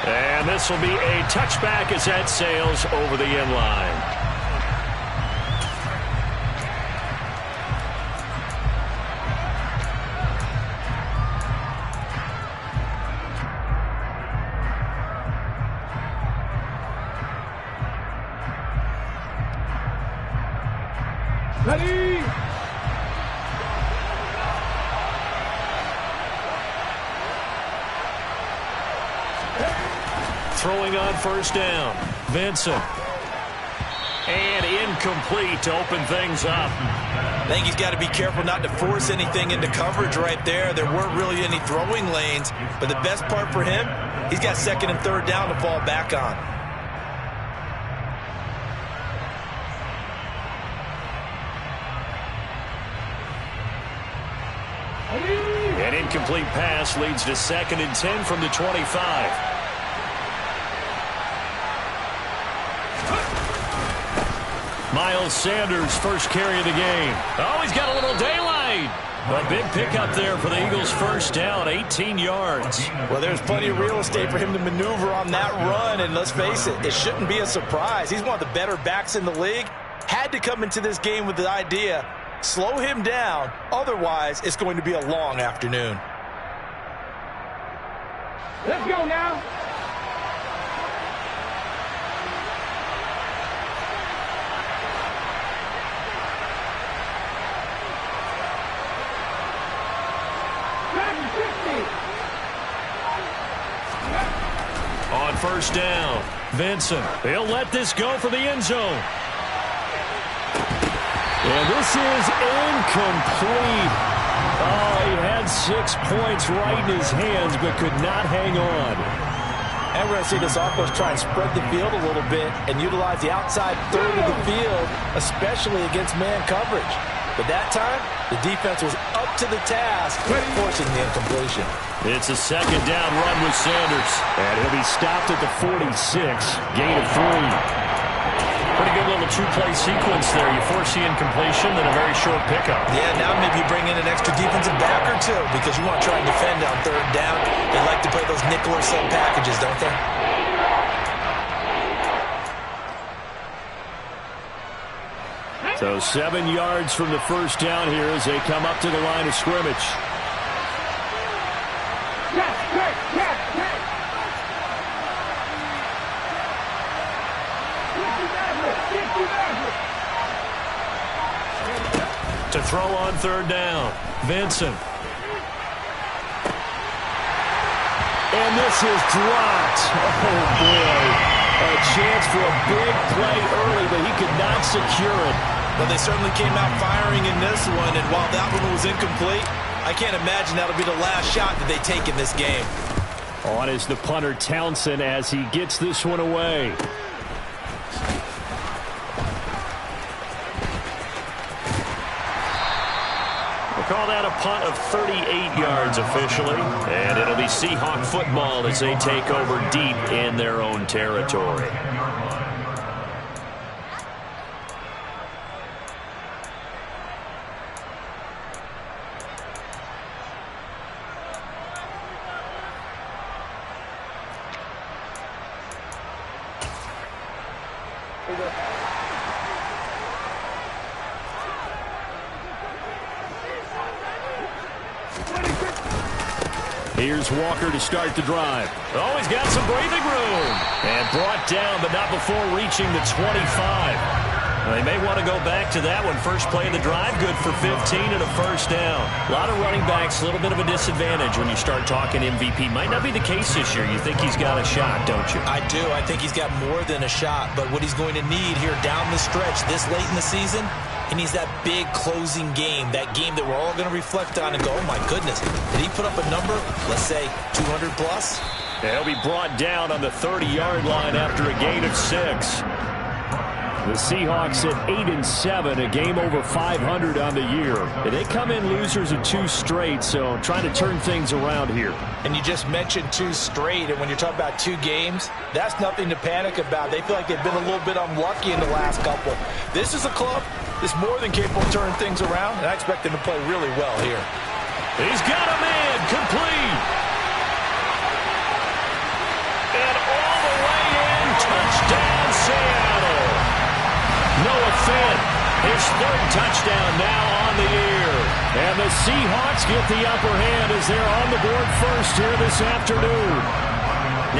And this will be a touchback as that sails over the end line. Ready? Throwing on first down. Vincent. And incomplete to open things up. I think he's got to be careful not to force anything into coverage right there. There weren't really any throwing lanes. But the best part for him, he's got second and third down to fall back on. An incomplete pass leads to 2nd and 10 from the 25. Miles Sanders, first carry of the game. Oh, he's got a little daylight. A big pickup there for the Eagles' first down, 18 yards. Well, there's plenty of real estate for him to maneuver on that run, and let's face it, it shouldn't be a surprise. He's one of the better backs in the league. Had to come into this game with the idea, slow him down, otherwise it's going to be a long afternoon. Let's go now. On first down, Vincent. He'll let this go for the end zone. And this is incomplete. Oh, he had 6 points right in his hands, but could not hang on. And we're going to see this offense try and spread the field a little bit and utilize the outside third of the field, especially against man coverage. But that time, the defense was up to the task, forcing the incompletion. It's a second down run with Sanders. And he'll be stopped at the 46. Gain of 3. Pretty good little two-play sequence there. You force the incompletion, then a very short pickup. Yeah, now maybe you bring in an extra defensive back or two because you want to try and defend on third down. They like to play those nickel or sub packages, don't they? So 7 yards from the first down here as they come up to the line of scrimmage. To throw on third down, Vincent. And this is dropped. Oh, boy. A chance for a big play early, but he could not secure it. Well, they certainly came out firing in this one, and while that one was incomplete, I can't imagine that'll be the last shot that they take in this game. On is the punter, Townsend, as he gets this one away. We'll call that a punt of 38 yards officially, and it'll be Seahawk football as they take over deep in their own territory. Here's Walker to start the drive. Oh, he's got some breathing room. And brought down, but not before reaching the 25. Well, they may want to go back to that one. First play of the drive, good for 15 and a first down. A lot of running backs, a little bit of a disadvantage when you start talking MVP. Might not be the case this year. You think he's got a shot, don't you? I do. I think he's got more than a shot. But what he's going to need here down the stretch this late in the season, he needs that big closing game, that game that we're all going to reflect on and go, oh, my goodness, did he put up a number, let's say, 200 plus? He'll be brought down on the 30-yard line after a gain of 6. The Seahawks at 8-7, a game over 500 on the year. And they come in losers of 2 straight, so trying to turn things around here. And you just mentioned 2 straight, and when you're talking about 2 games, that's nothing to panic about. They feel like they've been a little bit unlucky in the last couple. This is a club that's more than capable of turning things around, and I expect them to play really well here. He's got a man, complete. And his third touchdown now on the year. And the Seahawks get the upper hand as they're on the board first here this afternoon.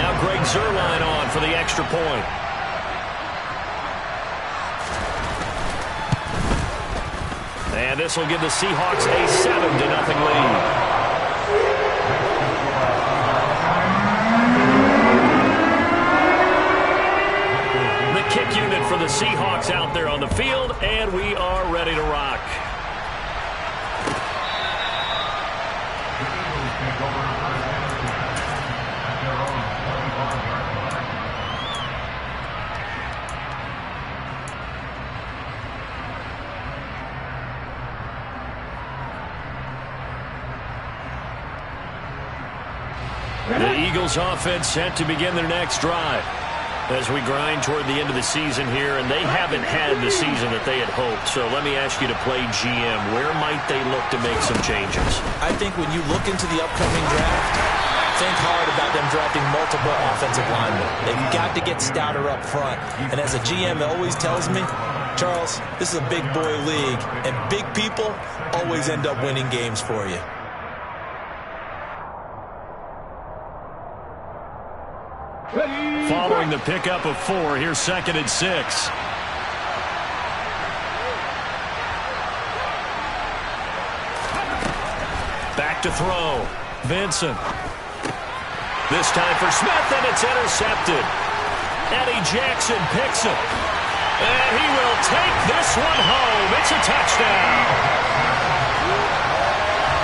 Now Greg Zuerlein on for the extra point. And this will give the Seahawks a 7-0 lead. Kick unit for the Seahawks out there on the field, and we are ready to rock. The Eagles offense set to begin their next drive as we grind toward the end of the season here, and they haven't had the season that they had hoped. So let me ask you to play GM. Where might they look to make some changes? I think when you look into the upcoming draft, think hard about them drafting multiple offensive linemen. They've got to get stouter up front. And as a GM always tells me, Charles, this is a big boy league, and big people always end up winning games for you. Following the pickup of 4, here's 2nd and 6. Back to throw. Vincent. This time for Smith, and it's intercepted. Eddie Jackson picks it. And he will take this one home. It's a touchdown.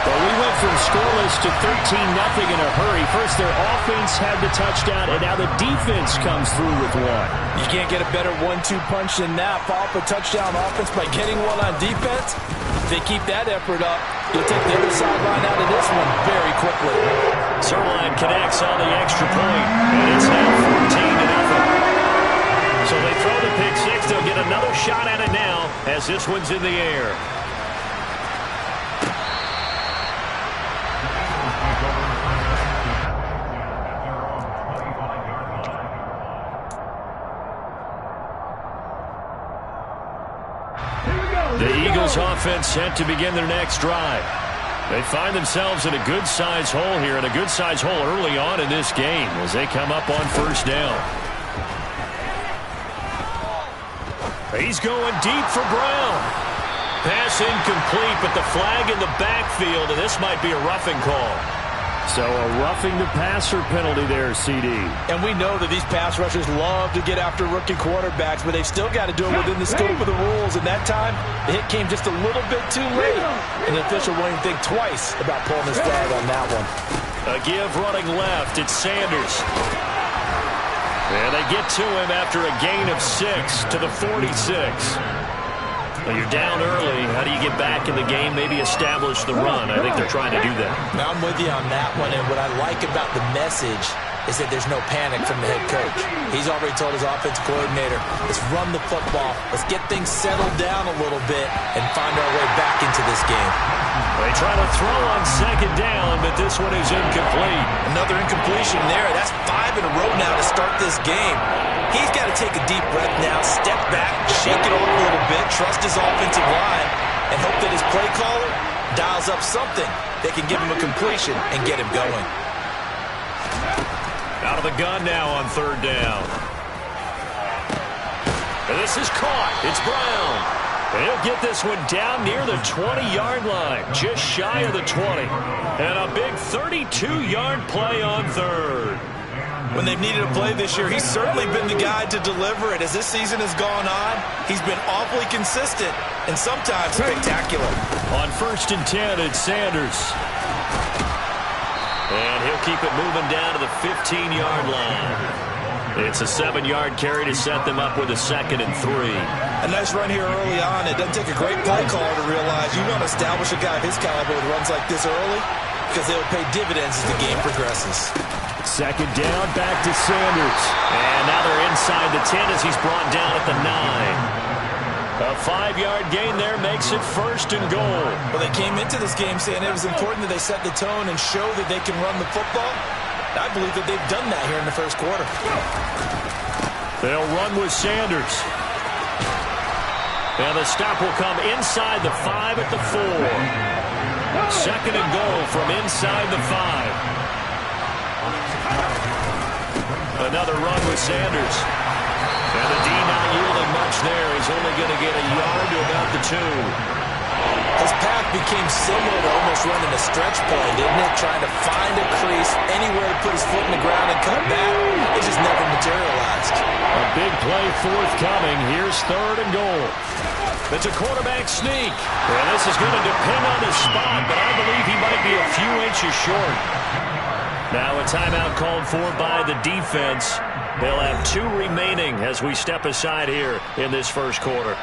Well, we went from scoreless to 13-0 in a hurry. First, their offense had the touchdown, and now the defense comes through with one. You can't get a better 1-2 punch than that. Follow up a touchdown offense by getting one on defense. If they keep that effort up, you'll take the other sideline out of this one very quickly. Zuerlein connects on the extra point, and it's now 14-0. So they throw the pick six. They'll get another shot at it now as this one's in the air. The Eagles offense set to begin their next drive. They find themselves in a good-sized hole here, and a good-sized hole early on in this game as they come up on first down. He's going deep for Brown. Pass incomplete, but the flag in the backfield, and this might be a roughing call. So a roughing the passer penalty there, CD. And we know that these pass rushers love to get after rookie quarterbacks, but they've still got to do it within the scope of the rules. And that time, the hit came just a little bit too late. And the official won't even think twice about pulling his flag on that one. A give running left. It's Sanders. And they get to him after a gain of 6 to the 46. Well, you're down early. How do you get back in the game, maybe establish the run? I think they're trying to do that. I'm with you on that one, and what I like about the message is that there's no panic from the head coach. He's already told his offensive coordinator, let's run the football, let's get things settled down a little bit and find our way back into this game. They try to throw on second down, but this one is incomplete. Another incompletion there. That's 5 in a row now to start this game. He's got to take a deep breath now, step back, shake it off a little bit, trust his offensive line, and hope that his play caller dials up something that can give him a completion and get him going. Out of the gun now on third down. And this is caught. It's Brown. And he'll get this one down near the 20-yard line, just shy of the 20. And a big 32-yard play on third. When they've needed a play this year, he's certainly been the guy to deliver it. As this season has gone on, he's been awfully consistent and sometimes spectacular. On 1st and 10, it's Sanders. And he'll keep it moving down to the 15-yard line. It's a 7-yard carry to set them up with a 2nd and 3. A nice run here early on. It doesn't take a great play caller to realize you want to establish a guy of his caliber with runs like this early because they'll pay dividends as the game progresses. 2nd down, back to Sanders. And now they're inside the 10 as he's brought down at the 9. A 5-yard gain there makes it 1st and goal. Well, they came into this game saying it was important that they set the tone and show that they can run the football. I believe that they've done that here in the first quarter. They'll run with Sanders. And the stop will come inside the 5 at the 4. Second and goal from inside the 5. Another run with Sanders. And the D not yielding much there. He's only going to get a yard to about the 2. His path became similar to almost running a stretch play, didn't it? Trying to find a crease, anywhere to put his foot in the ground and cut back. It just never materialized. A big play forthcoming. Here's third and goal. It's a quarterback sneak. And this is going to depend on his spot, but I believe he might be a few inches short. Now a timeout called for by the defense. They'll have 2 remaining as we step aside here in this first quarter.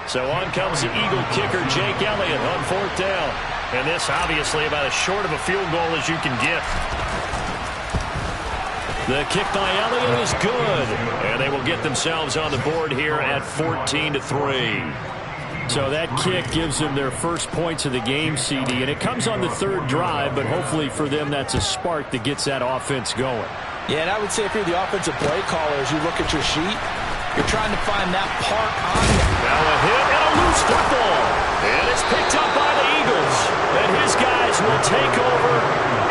So on comes the Eagle kicker, Jake Elliott, on 4th down. And this obviously about as short of a field goal as you can get. The kick by Elliott is good. And they will get themselves on the board here at 14-3. So that kick gives them their first points of the game, CD. And it comes on the 3rd drive, but hopefully for them that's a spark that gets that offense going. Yeah, and I would say if you're the offensive play caller, as you look at your sheet, you're trying to find that part on it. Now a hit and a loose football. And it's picked up by the Eagles. And his guys will take over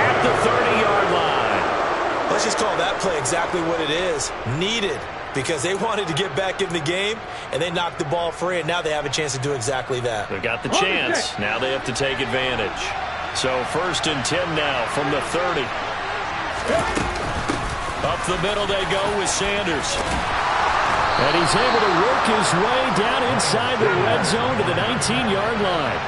at the 30-yard line. Let's just call that play exactly what it is. Needed. Because they wanted to get back in the game, and they knocked the ball free, and now they have a chance to do exactly that. They've got the chance. Now they have to take advantage. So 1st and 10 now from the 30. Up the middle they go with Sanders. And he's able to work his way down inside the red zone to the 19-yard line.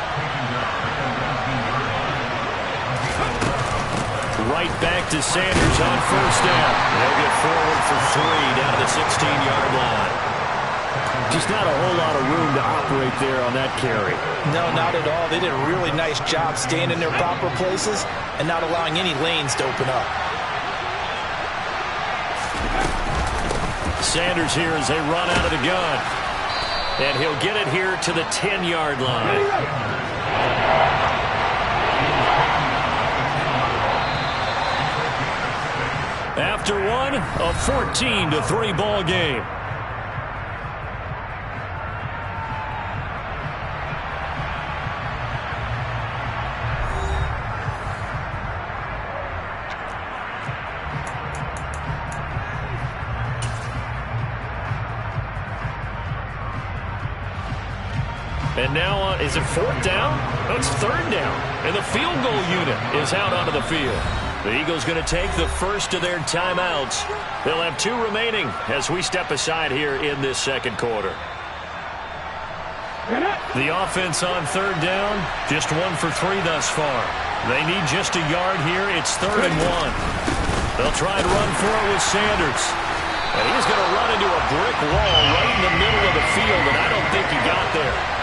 Right back to Sanders on 1st down. They'll get forward for 3 down to the 16-yard line. Just not a whole lot of room to operate there on that carry. No, not at all. They did a really nice job staying in their proper places and not allowing any lanes to open up. Sanders here as they run out of the gun. And he'll get it here to the 10-yard line. After one, a 14-3 ball game. And now, is it 4th down? No, it's 3rd down. And the field goal unit is out onto the field. The Eagles going to take the first of their timeouts. They'll have 2 remaining as we step aside here in this second quarter. The offense on 3rd down, just 1 for 3 thus far. They need just a yard here. It's 3rd and 1. They'll try and run for it with Sanders. And he's going to run into a brick wall right in the middle of the field, and I don't think he got there.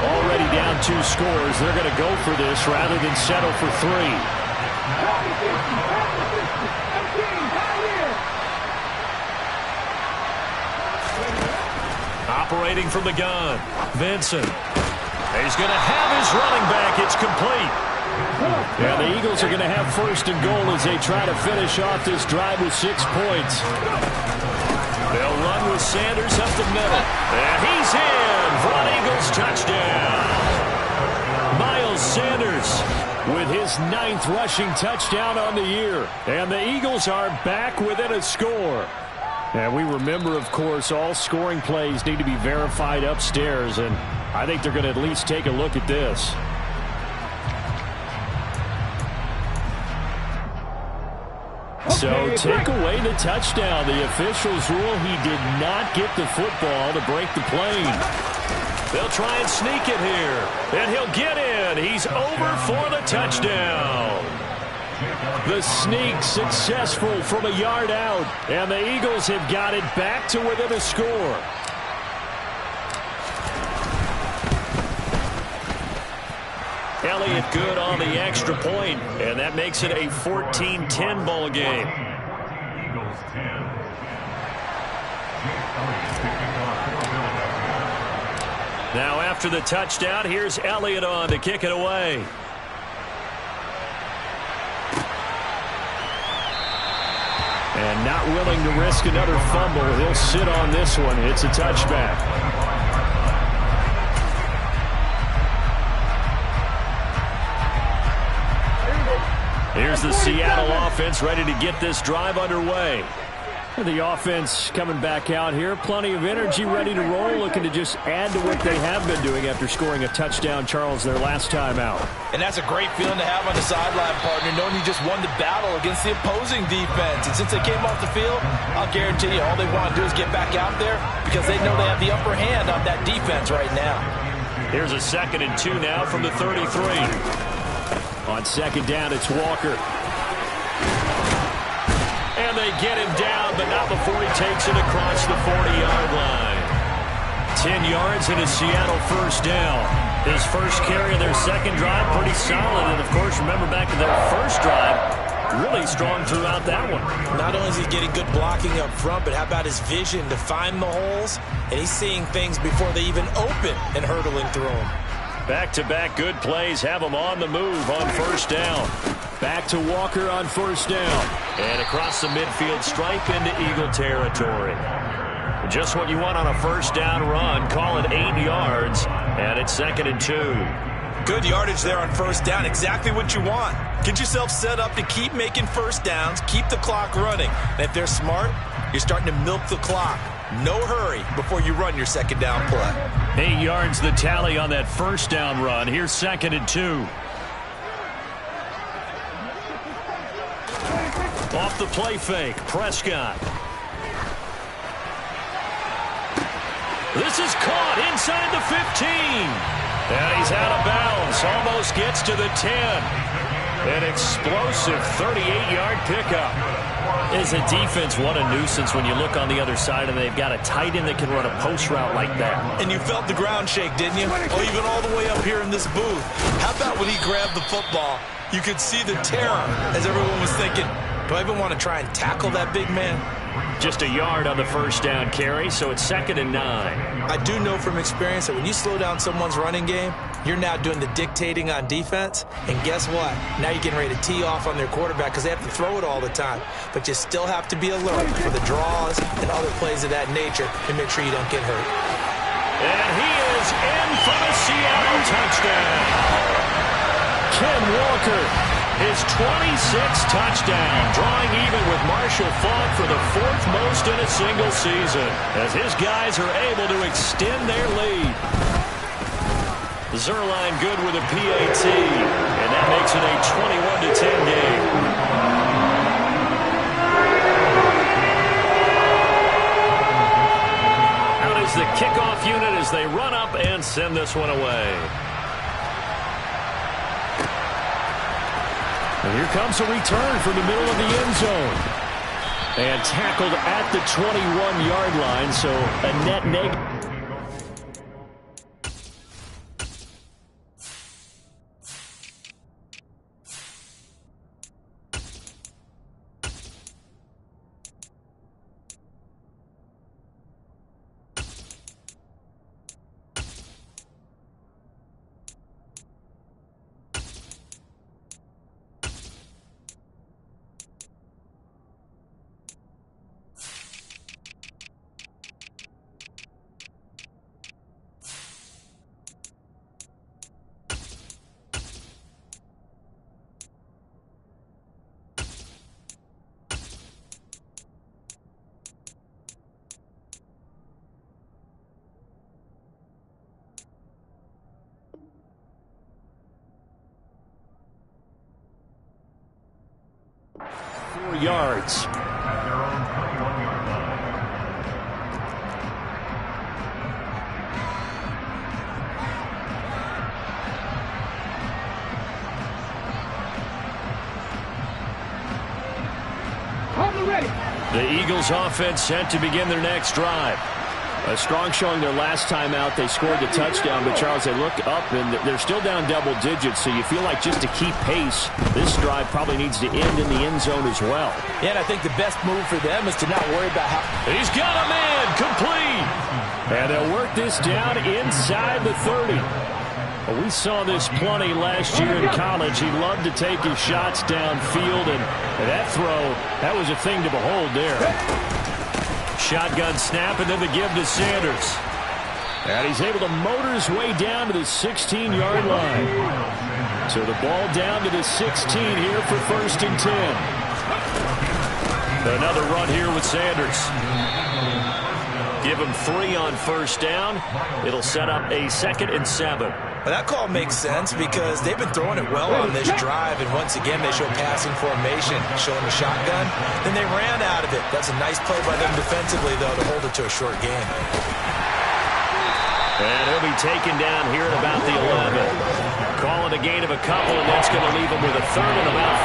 Already down 2 scores. They're going to go for this rather than settle for 3. Operating from the gun, Vincent. He's going to have his running back. It's complete. And the Eagles are going to have 1st and goal as they try to finish off this drive with 6 points. They'll run with Sanders up the middle. And he's in for an Eagles touchdown. Miles Sanders with his 9th rushing touchdown on the year. And the Eagles are back within a score. And we remember, of course, all scoring plays need to be verified upstairs. And I think they're going to at least take a look at this. So take away the touchdown. The officials rule he did not get the football to break the plane. They'll try and sneak it here. And he'll get in. He's over for the touchdown. The sneak successful from a yard out. And the Eagles have got it back to within a score. Elliott good on the extra point, and that makes it a 14-10 ball game. Now after the touchdown, here's Elliott on to kick it away. And not willing to risk another fumble. He'll sit on this one. It's a touchback. Here's the Seattle offense ready to get this drive underway. The offense coming back out here. Plenty of energy, ready to roll, looking to just add to what they have been doing after scoring a touchdown, Charles, their last time out. And that's a great feeling to have on the sideline, partner, knowing you just won the battle against the opposing defense. And since they came off the field, I'll guarantee you all they want to do is get back out there because they know they have the upper hand on that defense right now. Here's a 2nd and 2 now from the 33. On 2nd down, it's Walker. And they get him down, but not before he takes it across the 40-yard line. 10 yards and a Seattle first down. His first carry of their second drive, pretty solid. And, of course, remember back to their first drive, really strong throughout that one. Not only is he getting good blocking up front, but how about his vision to find the holes? And he's seeing things before they even open and hurtling through them. Back-to-back good plays have him on the move on first down. Back to Walker on first down. And across the midfield stripe into Eagle territory. Just what you want on a first down run. Call it 8 yards. And it's 2nd and 2. Good yardage there on first down. Exactly what you want. Get yourself set up to keep making first downs. Keep the clock running. And if they're smart, you're starting to milk the clock. No hurry before you run your second down play. 8 yards the tally on that first down run. Here's 2nd and 2. Off the play fake, Prescott. This is caught inside the 15. And he's out of bounds. Almost gets to the 10. An explosive 38-yard pickup. As a defense, what a nuisance when you look on the other side and they've got a tight end that can run a post route like that. And you felt the ground shake, didn't you? Oh, even all the way up here in this booth. How about when he grabbed the football? You could see the terror as everyone was thinking, do I even want to try and tackle that big man? Just a yard on the first down carry, so it's 2nd and 9. I do know from experience that when you slow down someone's running game, you're now doing the dictating on defense. And guess what? Now you're getting ready to tee off on their quarterback because they have to throw it all the time. But you still have to be alert for the draws and other plays of that nature and make sure you don't get hurt. And he is in for the Seattle touchdown. Ken Walker. His 26th touchdown, drawing even with Marshall Faulk for the 4th most in a single season, as his guys are able to extend their lead. Zuerlein good with a PAT, and that makes it a 21-10 game. Out is the kickoff unit as they run up and send this one away. And here comes a return from the middle of the end zone. And tackled at the 21-yard line, so a net negative. Yards. The Eagles offense set to begin their next drive. A strong showing their last time out. They scored the touchdown, but Charles, they look up and they're still down double digits, so you feel like just to keep pace, this drive probably needs to end in the end zone as well. Yeah, and I think the best move for them is to not worry about how... He's got a man complete! And they'll work this down inside the 30. Well, we saw this plenty last year in college. He loved to take his shots downfield, and that throw, that was a thing to behold there. Shotgun snap, and then the give to Sanders. And he's able to motor his way down to the 16-yard line. So the ball down to the 16 here for 1st and 10. Another run here with Sanders. Give him 3 on 1st down. It'll set up a 2nd and 7. Well, that call makes sense because they've been throwing it well on this drive, and once again they show passing formation, showing the shotgun. Then they ran out of it. That's a nice play by them defensively, though, to hold it to a short game. And he'll be taken down here at about the 11. Call it a gain of a couple, and that's going to leave him with a 3rd and about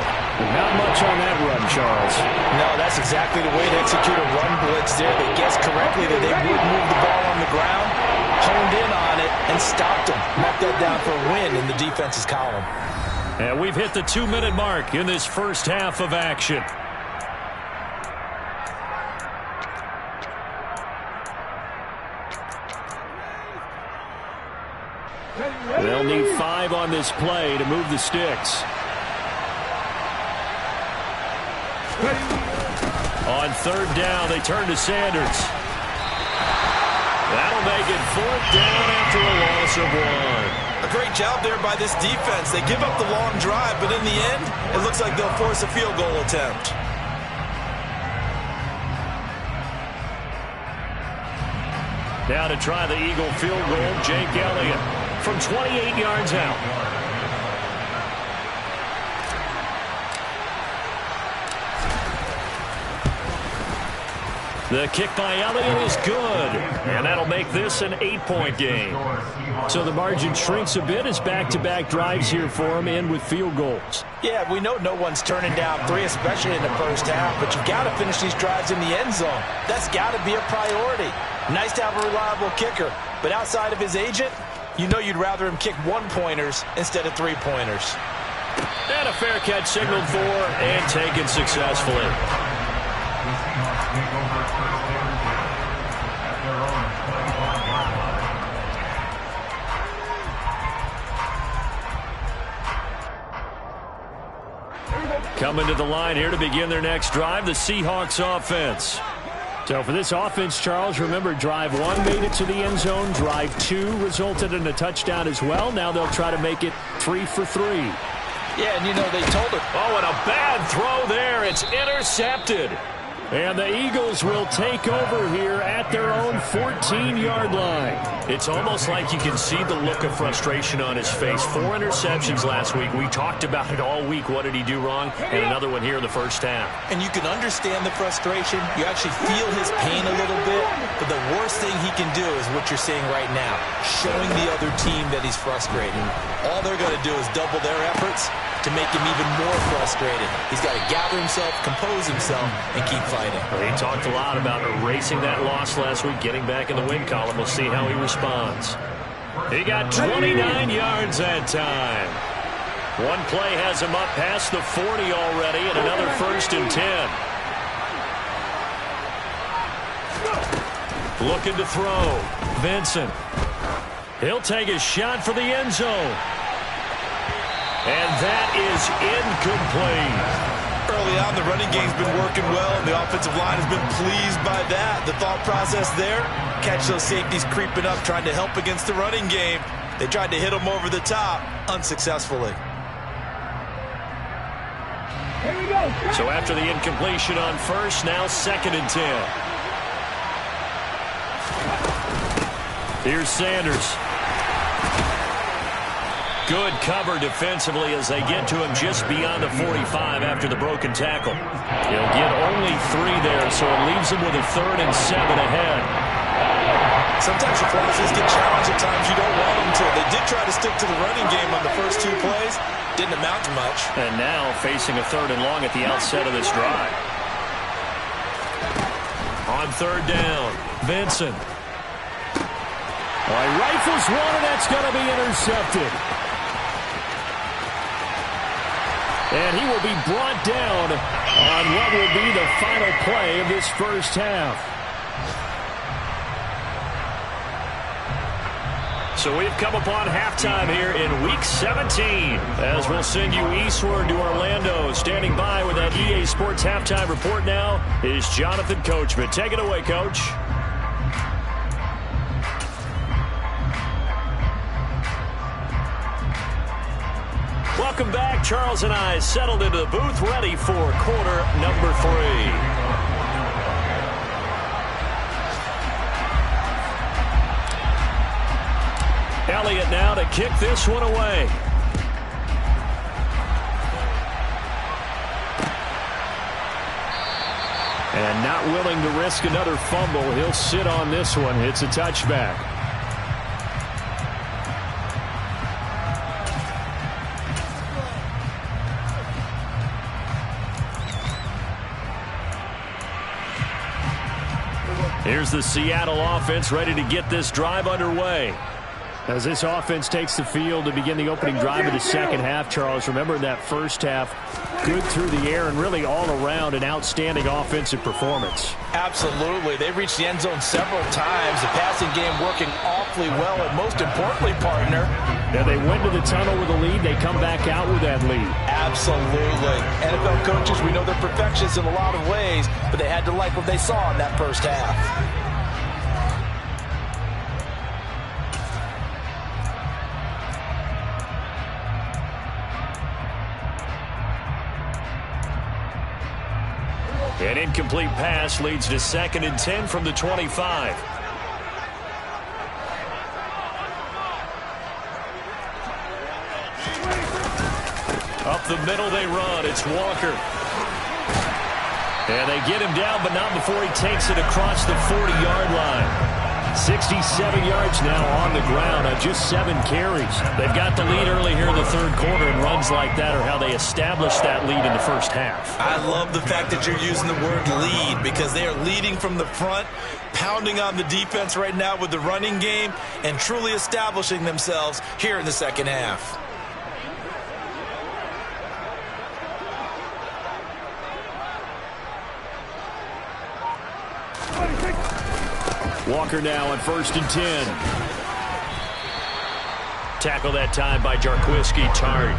5. Not much on that run, Charles. No, that's exactly the way to execute a run blitz there. They guessed correctly that they would move the ball on the ground, honed in on it, and stopped them. Marked that down for a win in the defense's column. And we've hit the 2-minute mark in this first half of action. They'll need 5 on this play to move the sticks. On 3rd down, they turn to Sanders. That'll make it 4th down after a loss of 1. A great job there by this defense. They give up the long drive, but in the end, it looks like they'll force a field goal attempt. Now to try the Eagle field goal, Jake Elliott from 28 yards out. The kick by Elliott is good, and that'll make this an 8-point game. So the margin shrinks a bit as back-to-back drives here for him, and with field goals. Yeah, we know no one's turning down 3, especially in the first half, but you've got to finish these drives in the end zone. That's got to be a priority. Nice to have a reliable kicker, but outside of his agent, you know you'd rather him kick 1-pointers instead of 3-pointers. And a fair catch signaled for and taken successfully. Coming to the line here to begin their next drive, the Seahawks offense. So for this offense, Charles, remember drive 1 made it to the end zone. Drive 2 resulted in a touchdown as well. Now they'll try to make it 3 for 3. Yeah, and you know, they told it. Oh, and a bad throw there. It's intercepted. And the Eagles will take over here at their own 14-yard line. It's almost like you can see the look of frustration on his face. 4 interceptions last week. We talked about it all week. What did he do wrong? And another one here in the first half. And you can understand the frustration. You actually feel his pain a little bit. But the worst thing he can do is what you're seeing right now, showing the other team that he's frustrated. All they're going to do is double their efforts to make him even more frustrated. He's got to gather himself, compose himself, and keep fighting. Well, he talked a lot about erasing that loss last week, getting back in the win column. We'll see how he responds. He got 29 yards that time. One play has him up past the 40 already, and another 1st and 10. Looking to throw. Vincent. He'll take a shot for the end zone. And that is incomplete. Early on, the running game's been working well, and the offensive line has been pleased by that. The thought process there, catch those safeties creeping up, trying to help against the running game. They tried to hit them over the top, unsuccessfully. Here we go. So after the incompletion on 1st, now 2nd and 10. Here's Sanders. Good cover defensively as they get to him just beyond the 45 after the broken tackle. He'll get only 3 there, so it leaves him with a 3rd and 7 ahead. Sometimes your crosses get challenged at times you don't want them to. They did try to stick to the running game on the first 2 plays. Didn't amount to much. And now facing a 3rd and long at the outset of this drive. On 3rd down, Vincent. Well, he rifles one, and that's going to be intercepted. And he will be brought down on what will be the final play of this first half. So we've come upon halftime here in Week 17 as we'll send you eastward to Orlando. Standing by with that EA Sports halftime report now is Jonathan Coachman. Take it away, Coach. Welcome back. Charles and I settled into the booth, ready for quarter number 3. Elliott now to kick this one away. And not willing to risk another fumble. He'll sit on this one. It's a touchback. Here's the Seattle offense ready to get this drive underway. As this offense takes the field to begin the opening drive of the second half, Charles, remember in that first half, good through the air and really all around an outstanding offensive performance. Absolutely. They reached the end zone several times. The passing game working awfully well, and most importantly, partner. Yeah, they went to the tunnel with a lead. They come back out with that lead. Absolutely. NFL coaches, we know they're perfectionists in a lot of ways, but they had to like what they saw in that first half. An incomplete pass leads to 2nd and 10 from the 25. Up the middle they run. It's Walker. And they get him down, but not before he takes it across the 40-yard line. 67 yards now on the ground on just 7 carries. They've got the lead early here in the third quarter, and runs like that are how they established that lead in the first half. I love the fact that you're using the word lead, because they are leading from the front, pounding on the defense right now with the running game, and truly establishing themselves here in the second half. Walker now on 1st and 10. Tackle that time by Jarquiski Tartt.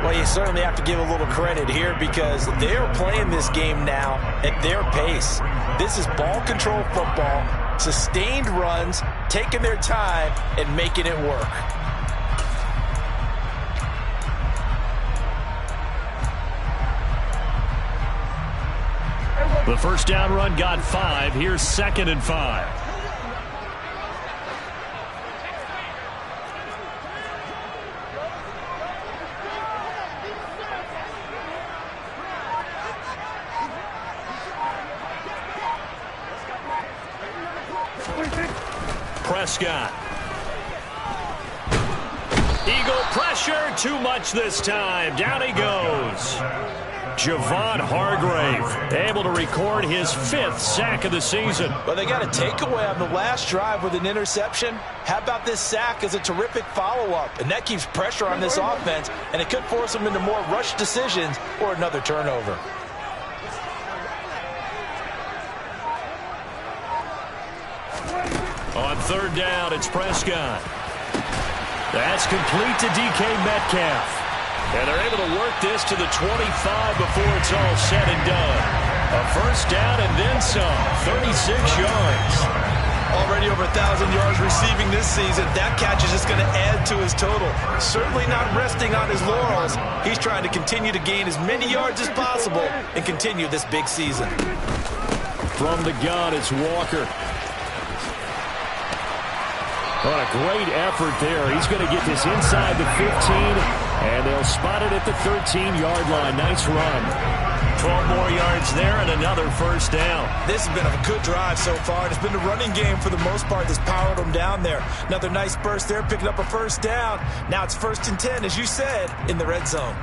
Well, you certainly have to give a little credit here, because they are playing this game now at their pace. This is ball control football, sustained runs, taking their time and making it work. The first down run got 5. Here's 2nd and 5. Prescott. Eagle pressure, too much this time. Down he goes. Javon Hargrave able to record his 5th sack of the season. But they got a takeaway on the last drive with an interception. How about this sack as a terrific follow-up? And that keeps pressure on this offense, and it could force them into more rush decisions or another turnover. On 3rd down, it's Prescott. That's complete to DK Metcalf. And they're able to work this to the 25 before it's all said and done. A first down and then some. 36 yards. Already over 1,000 yards receiving this season. That catch is just going to add to his total. Certainly not resting on his laurels. He's trying to continue to gain as many yards as possible and continue this big season. From the gun, it's Walker. What a great effort there. He's going to get this inside the 15, and they'll spot it at the 13-yard line. Nice run. 12 more yards there and another first down. This has been a good drive so far. It's been the running game for the most part that's powered them down there. Another nice burst there, picking up a first down. Now it's 1st and 10, as you said, in the red zone.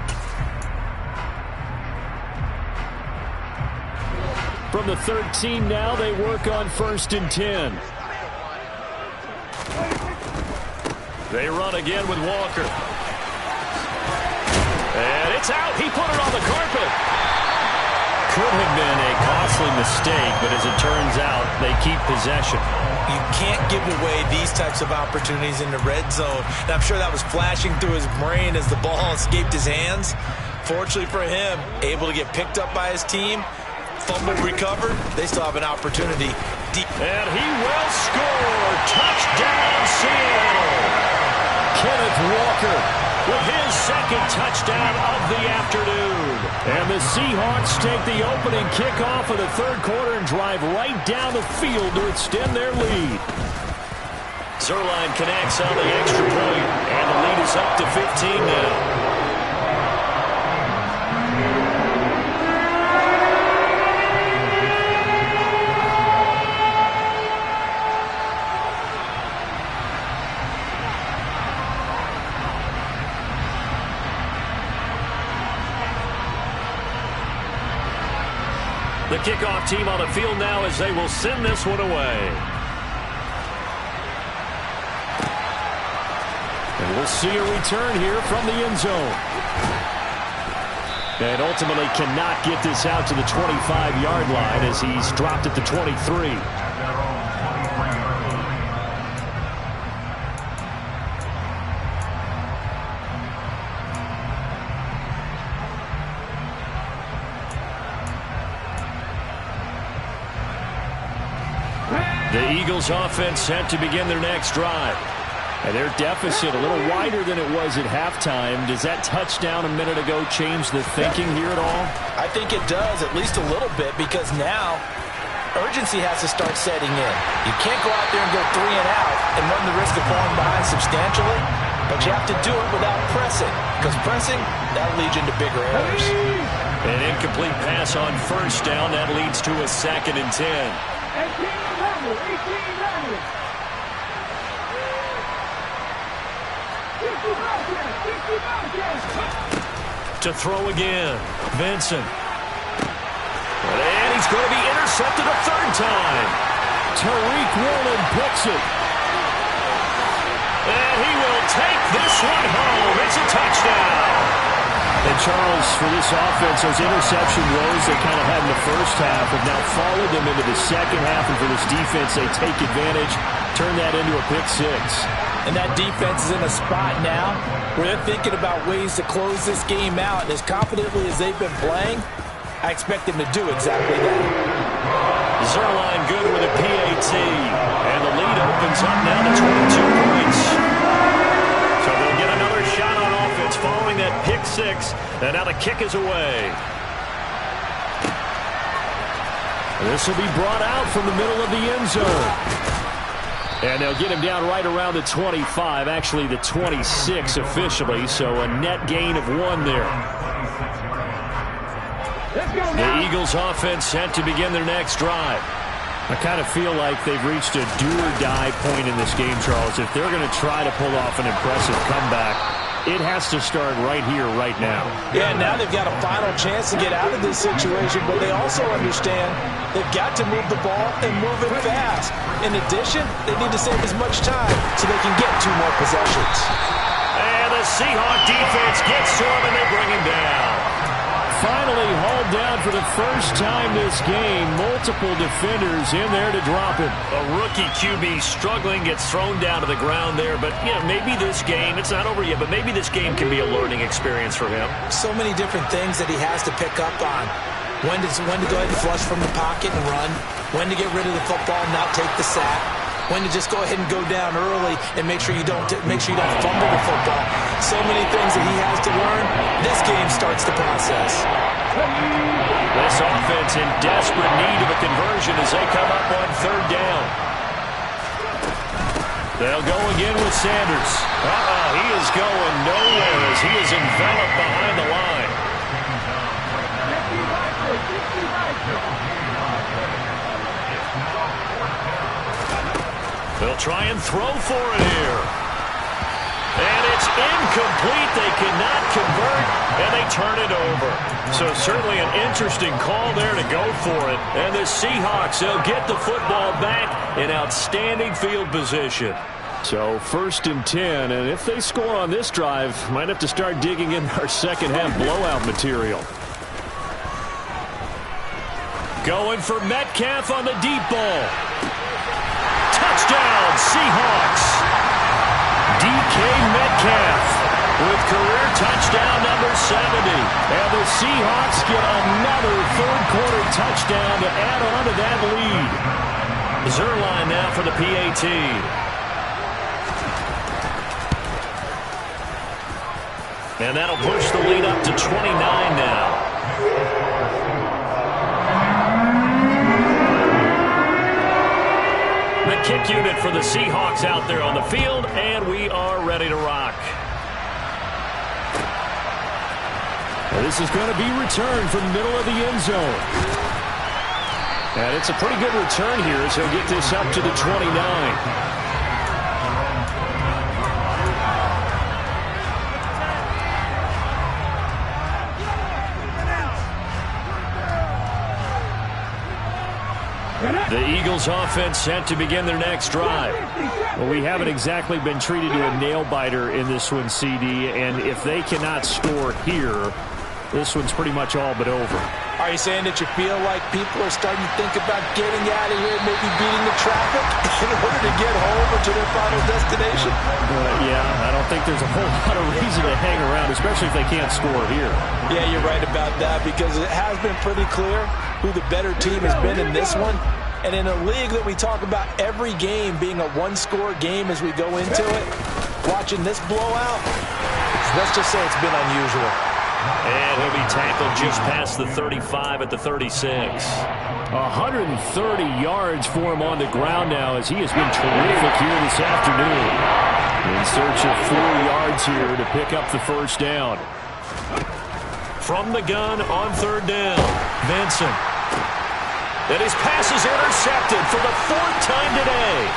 From the 13 now, they work on 1st and 10. They run again with Walker. And it's out. He put it on the carpet. could have been a costly mistake, but as it turns out, they keep possession. You can't give away these types of opportunities in the red zone. And I'm sure that was flashing through his brain as the ball escaped his hands. Fortunately for him, able to get picked up by his team, fumble recovered, they still have an opportunity. And he will score. Touchdown, Seattle. Kenneth Walker with his second touchdown of the afternoon. And the Seahawks take the opening kickoff of the third quarter and drive right down the field to extend their lead. Zuerlein connects on the extra point, and the lead is up to 15 now. The kickoff team on the field now as they will send this one away. And we'll see a return here from the end zone. And ultimately cannot get this out to the 25-yard line as he's dropped at the 23. The Eagles offense set to begin their next drive. And their deficit a little wider than it was at halftime. Does that touchdown a minute ago change the thinking here at all? I think it does, at least a little bit, because now urgency has to start setting in. You can't go out there and go 3 and out and run the risk of falling behind substantially, but you have to do it without pressing, because pressing, that'll lead you into bigger errors. An incomplete pass on first down. That leads to a 2nd and 10. To throw again, Vincent. And he's going to be intercepted a 3rd time. Tariq Woolen picks it. And he will take this one home. It's a touchdown. And Charles, for this offense, those interception woes they kind of had in the first half have now followed them into the second half. And for this defense, they take advantage, turn that into a pick 6. And that defense is in a spot now where they're thinking about ways to close this game out. And as confidently as they've been playing, I expect them to do exactly that. Zuerlein good with a PAT. And the lead opens up now to 22 points. So they'll get another shot on offense following that pick 6. And now the kick is away. This will be brought out from the middle of the end zone. And they'll get him down right around the 25, actually the 26 officially, so a net gain of 1 there. The Eagles offense set to begin their next drive. I kind of feel like they've reached a do-or-die point in this game, Charles. If they're going to try to pull off an impressive comeback, it has to start right here, right now. Yeah, now they've got a final chance to get out of this situation, but they also understand they've got to move the ball and move it fast. In addition, they need to save as much time so they can get 2 more possessions. And the Seahawk defense gets to him, and they bring him down. Finally hauled down for the first time this game. Multiple defenders in there to drop him. A rookie QB struggling, gets thrown down to the ground there. But, you know, maybe this game, it's not over yet, but maybe this game can be a learning experience for him. So many different things that he has to pick up on. When to go ahead and flush from the pocket and run. When to get rid of the football and not take the sack. When to just go ahead and go down early and make sure you don't fumble the football. So many things that he has to learn. This game starts the process. This offense in desperate need of a conversion as they come up on 3rd down. They'll go again with Sanders. He is going nowhere as he is enveloped behind the line. They'll try and throw for it here. And it's incomplete. They cannot convert, and they turn it over. So certainly an interesting call there to go for it. And the Seahawks, they'll get the football back in outstanding field position. So 1st and 10, and if they score on this drive, might have to start digging in our second half blowout material. Going for Metcalf on the deep ball. Touchdown, Seahawks. DK Metcalf with career touchdown number 70. And the Seahawks get another third-quarter touchdown to add on to that lead. Zuerlein now for the PAT. And that'll push the lead up to 29 now. The kick unit for the Seahawks out there on the field, and we are ready to rock. This is going to be returned from the middle of the end zone. And it's a pretty good return here as he'll get this up to the 29. The Eagles offense set to begin their next drive. Well, we haven't exactly been treated to a nail-biter in this one, CD, and if they cannot score here, this one's pretty much all but over. Are you saying that you feel like people are starting to think about getting out of here, maybe beating the traffic in order to get home or to their final destination? Yeah, I don't think there's a whole lot of reason to hang around, especially if they can't score here. Yeah, you're right about that, because it has been pretty clear who the better team has been in this one. And in a league that we talk about every game being a one-score game as we go into it, watching this blowout, let's just say it's been unusual. And he'll be tackled just past the 35 at the 36. 130 yards for him on the ground now as he has been terrific here this afternoon. In search of 4 yards here to pick up the first down. From the gun on third down, Vincent. And his pass is intercepted for the 4th time today.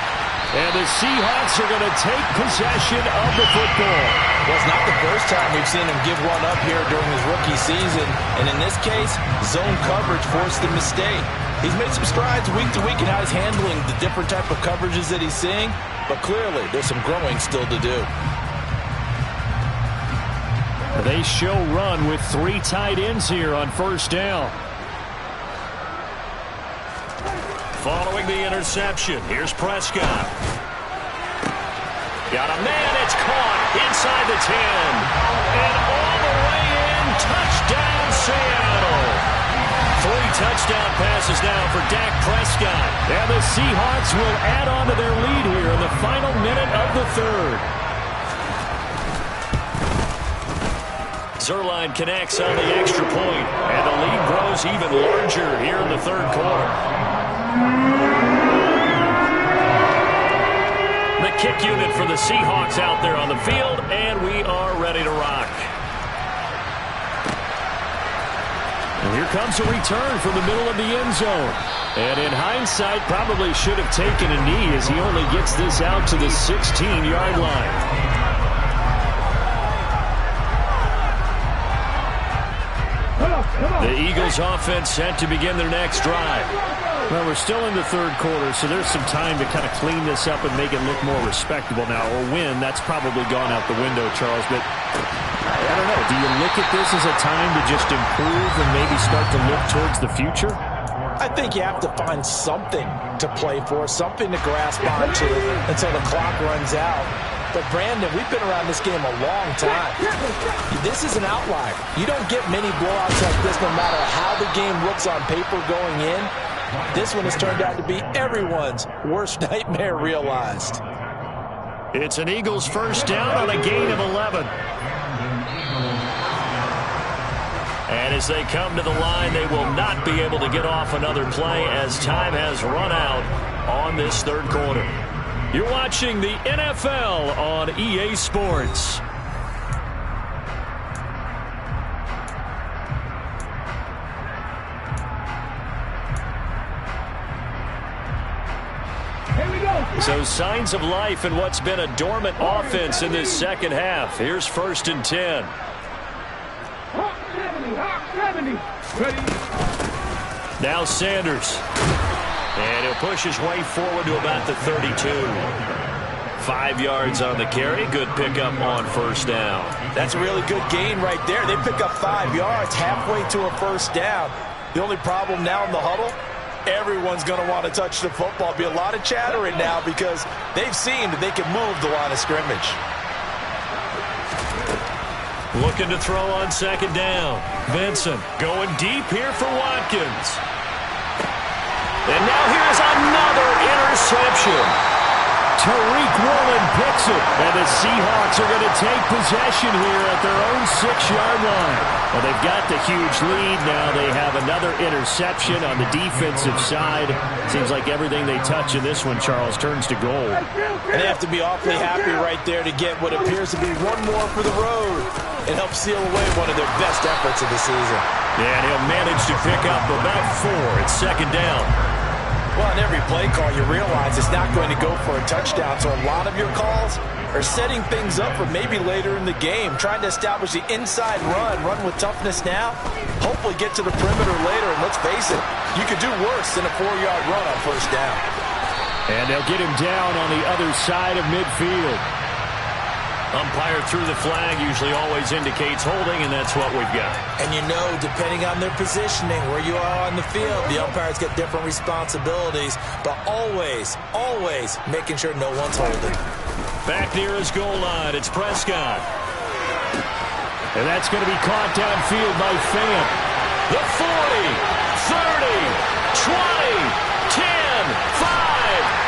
And the Seahawks are going to take possession of the football. Well, it's not the first time we've seen him give one up here during his rookie season. And in this case, zone coverage forced the mistake. He's made some strides week to week in how he's handling the different type of coverages that he's seeing. But clearly, there's some growing still to do. They show run with 3 tight ends here on first down. Following the interception, here's Prescott. Got a man, it's caught inside the 10. And all the way in, touchdown Seattle. 3 touchdown passes now for Dak Prescott. And the Seahawks will add on to their lead here in the final minute of the third. Zuerlein connects on the extra point, and the lead grows even larger here in the third quarter. The kick unit for the Seahawks out there on the field, and we are ready to rock. And here comes a return from the middle of the end zone. And in hindsight, probably should have taken a knee as he only gets this out to the 16-yard line. The Eagles offense set to begin their next drive. Well, we're still in the third quarter, so there's some time to kind of clean this up and make it look more respectable now. Or win, that's probably gone out the window, Charles. But I don't know. Do you look at this as a time to just improve and maybe start to look towards the future? I think you have to find something to play for, something to grasp onto until the clock runs out. But, Brandon, we've been around this game a long time. This is an outlier. You don't get many blowouts like this no matter how the game looks on paper going in. This one has turned out to be everyone's worst nightmare realized. It's an Eagles first down on a gain of 11. And as they come to the line, they will not be able to get off another play as time has run out on this third quarter. You're watching the NFL on EA Sports. So signs of life in what's been a dormant offense in this second half. Here's 1st and 10. Now Sanders. And he'll push his way forward to about the 32. 5 yards on the carry. Good pickup on first down. That's a really good gain right there. They pick up 5 yards halfway to a first down. The only problem now in the huddle, everyone's going to want to touch the football. Be a lot of chattering now because they've seen that they can move the line of scrimmage. Looking to throw on second down. Vincent going deep here for Watkins. And now here's another interception. Tariq Woolen picks it, and the Seahawks are going to take possession here at their own 6-yard line. Well, they've got the huge lead. Now they have another interception on the defensive side. Seems like everything they touch in this one, Charles, turns to gold. And they have to be awfully happy right there to get what appears to be one more for the road. It helps seal away one of their best efforts of the season. Yeah, and he'll manage to pick up about 4 at second down. Well, in every play call, you realize it's not going to go for a touchdown, so a lot of your calls are setting things up for maybe later in the game, trying to establish the inside run with toughness now, hopefully get to the perimeter later, and let's face it, you could do worse than a 4-yard run on first down. And they'll get him down on the other side of midfield. Umpire threw the flag, usually always indicates holding, and that's what we've got. And you know, depending on their positioning, where you are on the field, the umpires get different responsibilities, but always, always making sure no one's holding. Back near his goal line, it's Prescott. And that's going to be caught downfield by Fant. The 40, 30, 20, 10, 5,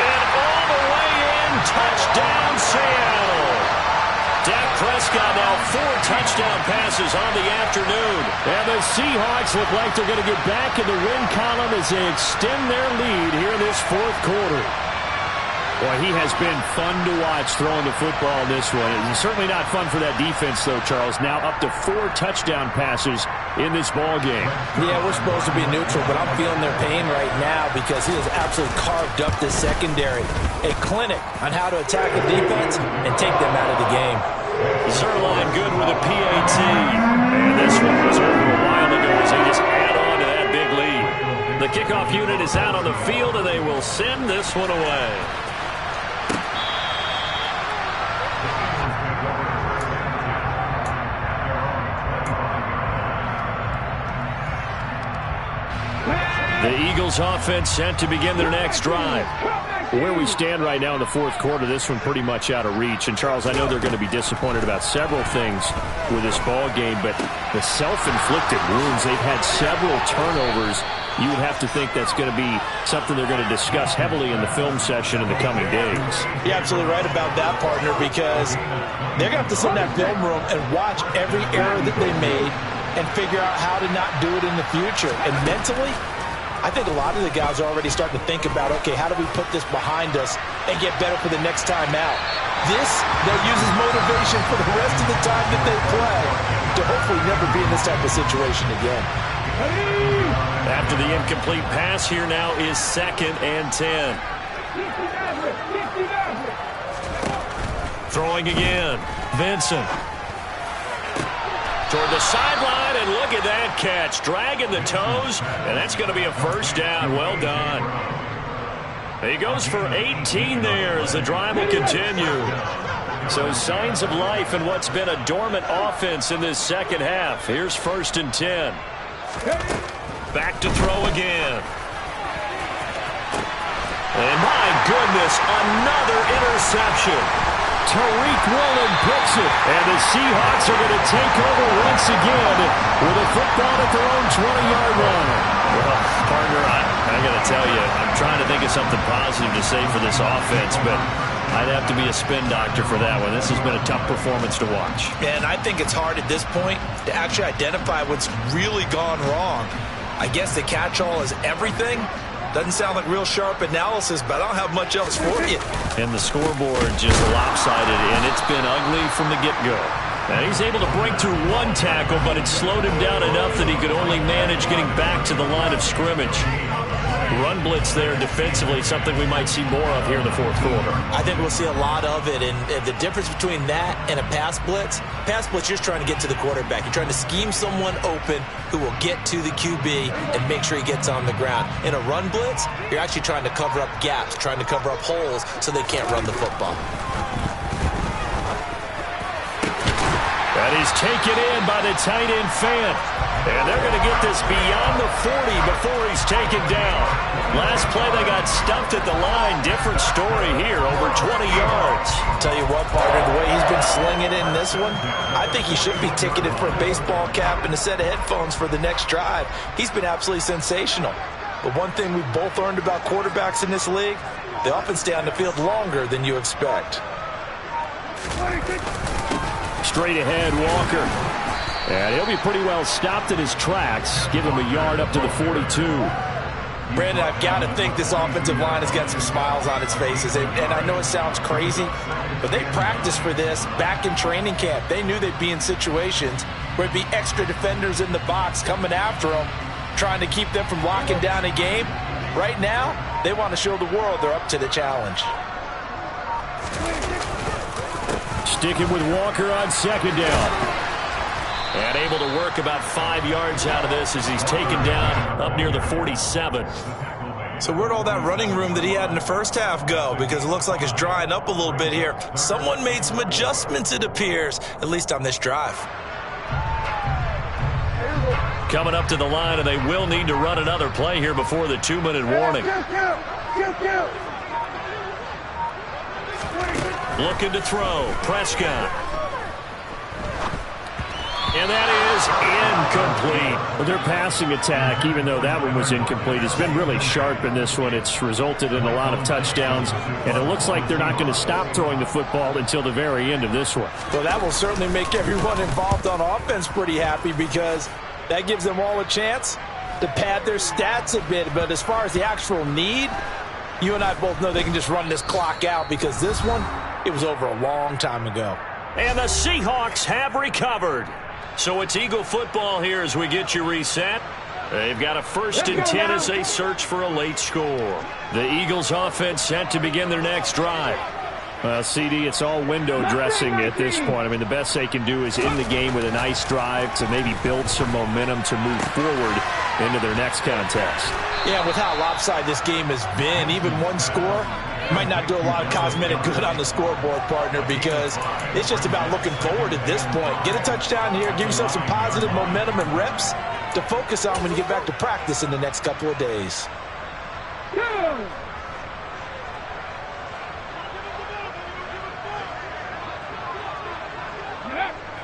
and all the way in, touchdown Seattle. Dak Prescott now 4 touchdown passes on the afternoon. And the Seahawks look like they're going to get back in the win column as they extend their lead here in this fourth quarter. Boy, he has been fun to watch throwing the football in this one. It's certainly not fun for that defense, though, Charles. Now up to 4 touchdown passes in this ball game. Yeah, we're supposed to be neutral, but I'm feeling their pain right now because he has absolutely carved up this secondary. A clinic on how to attack a defense and take them out of the game. Zerline good with a PAT. And this one was over a while ago as they just add on to that big lead. The kickoff unit is out on the field, and they will send this one away. The Eagles offense set to begin their next drive. Where we stand right now in the fourth quarter, this one pretty much out of reach. And, Charles, I know they're going to be disappointed about several things with this ball game, but the self-inflicted wounds, they've had several turnovers. You would have to think that's going to be something they're going to discuss heavily in the film session in the coming days. You're absolutely right about that, partner, because they're going to have to sit in that film room and watch every error that they made and figure out how to not do it in the future. And mentally, I think a lot of the guys are already starting to think about, okay, how do we put this behind us and get better for the next time out? This, they'll use as motivation for the rest of the time that they play to hopefully never be in this type of situation again. After the incomplete pass, here now is 2nd and 10. Throwing again. Vincent. Toward the sideline, and look at that catch. Dragging the toes, and that's going to be a first down. Well done. He goes for 18 there as the drive will continue. So signs of life in what's been a dormant offense in this second half. Here's 1st and 10. Back to throw again. And my goodness, another interception. Tariq Woolen picks it, and the Seahawks are going to take over once again with a football at their own 20-yard line. Well, partner, I got to tell you, I'm trying to think of something positive to say for this offense, but I'd have to be a spin doctor for that one. This has been a tough performance to watch. And I think it's hard at this point to actually identify what's really gone wrong. I guess the catch-all is everything. Doesn't sound like real sharp analysis, but I don't have much else for you. And the scoreboard just lopsided, and it's been ugly from the get-go. And he's able to break through one tackle, but it slowed him down enough that he could only manage getting back to the line of scrimmage. Run blitz there defensively, something we might see more of here in the fourth quarter. I think we'll see a lot of it, and the difference between that and a pass blitz, you're just trying to get to the quarterback. You're trying to scheme someone open who will get to the QB and make sure he gets on the ground. In a run blitz, you're actually trying to cover up gaps, trying to cover up holes so they can't run the football. And he's taken in by the tight end Fant. And they're going to get this beyond the 40 before he's taken down. Last play, they got stuffed at the line. Different story here, over 20 yards. Tell you what, partner, the way he's been slinging in this one, I think he should be ticketed for a baseball cap and a set of headphones for the next drive. He's been absolutely sensational. But one thing we've both learned about quarterbacks in this league, they often stay on the field longer than you expect. Straight ahead, Walker. And he'll be pretty well stopped in his tracks. Give him a yard up to the 42. Brandon, I've got to think this offensive line has got some smiles on its faces. And I know it sounds crazy, but they practiced for this back in training camp. They knew they'd be in situations where it'd be extra defenders in the box coming after them, trying to keep them from locking down a game. Right now, they want to show the world they're up to the challenge. Sticking with Walker on second down. And able to work about 5 yards out of this as he's taken down up near the 47. So where'd all that running room that he had in the first half go? Because it looks like it's drying up a little bit here. Someone made some adjustments, it appears, at least on this drive. Coming up to the line, and they will need to run another play here before the 2-minute warning. Looking to throw. Prescott. And that is incomplete. But their passing attack, even though that one was incomplete, has been really sharp in this one. It's resulted in a lot of touchdowns, and it looks like they're not going to stop throwing the football until the very end of this one. Well, that will certainly make everyone involved on offense pretty happy, because that gives them all a chance to pad their stats a bit. But as far as the actual need, you and I both know they can just run this clock out, because this one, it was over a long time ago. And the Seahawks have recovered. So it's Eagle football here as we get you reset. They've got a 1st and 10 as they search for a late score. The Eagles offense set to begin their next drive. CD, it's all window dressing at this point. I mean, the best they can do is end the game with a nice drive to maybe build some momentum to move forward into their next contest. Yeah, with how lopsided this game has been, even one score might not do a lot of cosmetic good on the scoreboard, partner, because it's just about looking forward at this point. Get a touchdown here, give yourself some positive momentum and reps to focus on when you get back to practice in the next couple of days.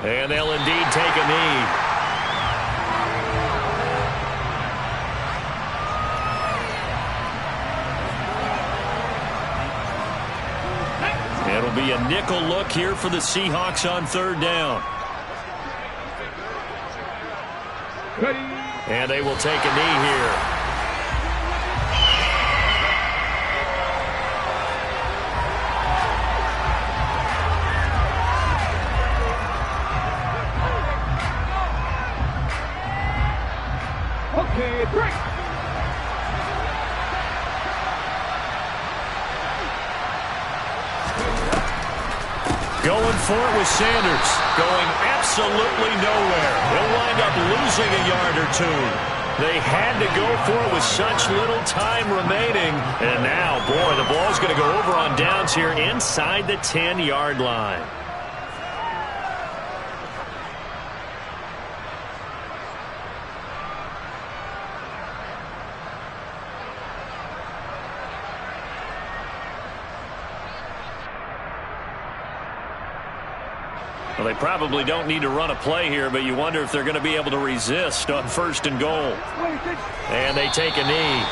And they'll indeed take a knee. It'll be a nickel look here for the Seahawks on 3rd down. And they will take a knee here. Okay, break. Going for it with Sanders. Going absolutely nowhere. He'll wind up losing a yard or two. They had to go for it with such little time remaining. And now, boy, the ball's going to go over on downs here inside the 10-yard line. Well, they probably don't need to run a play here, but you wonder if they're going to be able to resist on 1st and goal. And they take a knee.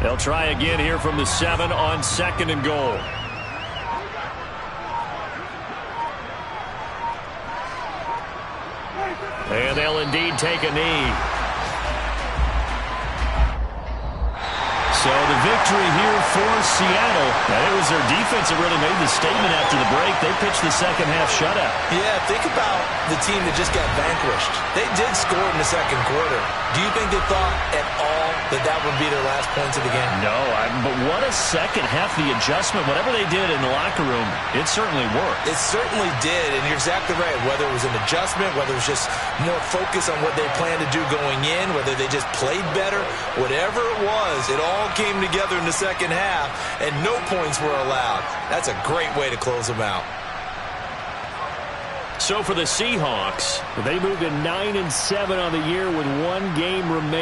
They'll try again here from the 7 on 2nd and goal. And they'll indeed take a knee. So the victory here for Seattle. And it was their defense that really made the statement after the break. They pitched the second half shutout. Yeah, think about the team that just got vanquished. They did score in the second quarter. Do you think they thought at all that that would be their last points of the game? No, but what a second half. The adjustment, whatever they did in the locker room, it certainly worked. It certainly did, and you're exactly right. Whether it was an adjustment, whether it was just more focus on what they planned to do going in, whether they just played better, whatever it was, it all came together in the second half, and no points were allowed. That's a great way to close them out. So for the Seahawks, they moved to 9-7 on the year with one game remaining.